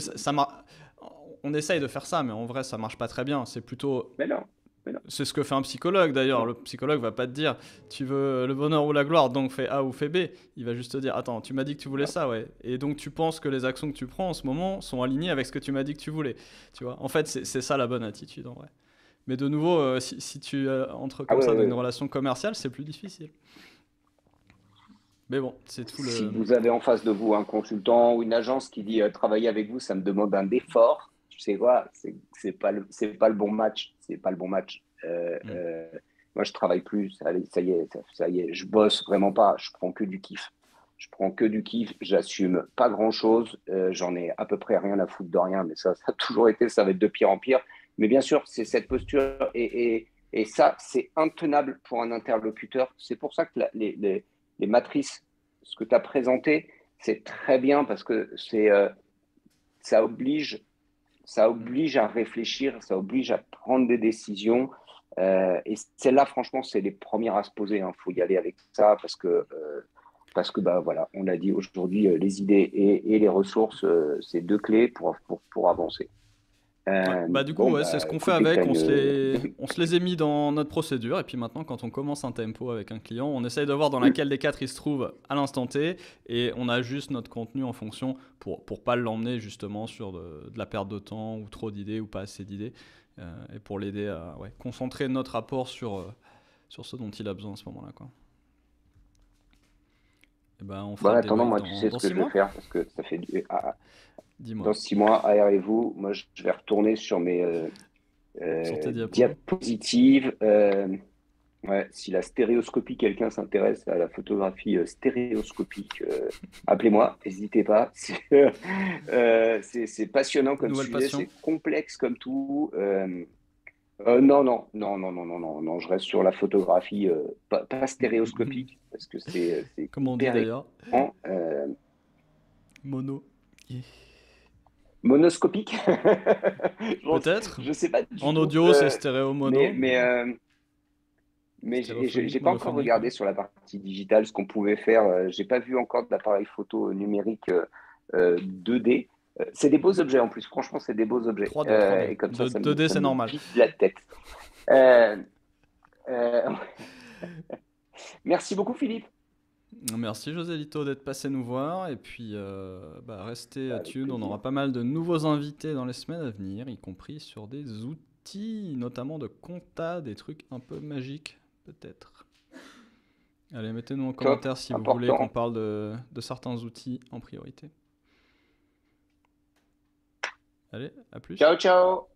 on essaye de faire ça, mais en vrai ça marche pas très bien. C'est plutôt. mais non, mais non, C'est ce que fait un psychologue d'ailleurs. non. Le psychologue va pas te dire tu veux le bonheur ou la gloire donc fais A ou fais B. Il va juste te dire attends, tu m'as dit que tu voulais Non. ça, ouais. Et donc tu penses que les actions que tu prends en ce moment sont alignées avec ce que tu m'as dit que tu voulais. Tu vois. En fait, c'est ça la bonne attitude en vrai. Mais de nouveau, si tu entres Ah comme ouais, ça dans ouais, une ouais. relation commerciale, c'est plus difficile. Mais bon, c'est tout Si le. vous avez en face de vous un consultant ou une agence qui dit travailler avec vous, ça me demande un effort, tu sais quoi, c'est pas le bon match, c'est pas le bon match. Hmm. Moi, je travaille plus, allez, ça y est, je bosse vraiment pas, je prends que du kiff. Je prends que du kiff, j'assume pas grand-chose, j'en ai à peu près rien à foutre de rien, mais ça a toujours été, ça va être de pire en pire. Mais bien sûr, c'est cette posture et ça, c'est intenable pour un interlocuteur. C'est pour ça que les matrices, ce que tu as présenté, c'est très bien parce que ça oblige, ça oblige à réfléchir, ça oblige à prendre des décisions. Et celle-là, franchement, c'est les premières à se poser. Il faut y aller avec ça parce que bah, voilà, on l'a dit aujourd'hui, les idées et les ressources, c'est deux clés pour avancer. Ouais. Bah du coup, Bon, ouais, c'est ce bah, qu'on fait écoute, avec, Gaëtan, on se les est mis dans notre procédure, et puis maintenant, quand on commence un tempo avec un client, on essaye de voir dans laquelle des quatre il se trouve à l'instant T, et on ajuste notre contenu en fonction pour pas l'emmener justement sur de la perte de temps, ou trop d'idées, ou pas assez d'idées, et pour l'aider à ouais, concentrer notre rapport sur ce dont il a besoin à ce moment-là, quoi. Et ben, on bon, fera en le attendant, débrief moi, tu sais ce dans que six je vais mois faire parce que ça fait Dis-moi, dans 6 mois, aérez-vous. Moi, je vais retourner sur mes sur tes diapos. diapositives. Ouais, si la stéréoscopie, quelqu'un s'intéresse à la photographie stéréoscopique, appelez-moi, n'hésitez pas. C'est passionnant comme Nouvelle sujet, passion? c'est complexe comme tout. Non, non, non, non, non, non, non, non, je reste sur la photographie, pas stéréoscopique, parce que c'est Comme on dit hyper d'ailleurs, écran. mono. Monoscopique, Peut-être. je sais pas du En tout, audio, c'est stéréo mais, mono. mais, euh, mais Stéréophonie, j'ai pas encore monophonie, quoi. regardé sur la partie digitale ce qu'on pouvait faire. J'ai pas vu encore d'appareil photo numérique 2D. C'est des beaux objets en plus. Franchement, c'est des beaux objets. 3D, 3D. Et comme ça, 2D, ça c'est me normal. vide la tête. Euh, euh, Merci beaucoup, Philippe. Merci Joselito d'être passé nous voir. Et puis, bah, restez Avec tuned. On plaisir. aura pas mal de nouveaux invités dans les semaines à venir, y compris sur des outils, notamment de compta, des trucs un peu magiques, peut-être. Allez, mettez-nous en Top, commentaire si vous voulez qu'on important. parle de certains outils en priorité. Allez, à plus. Ciao, ciao.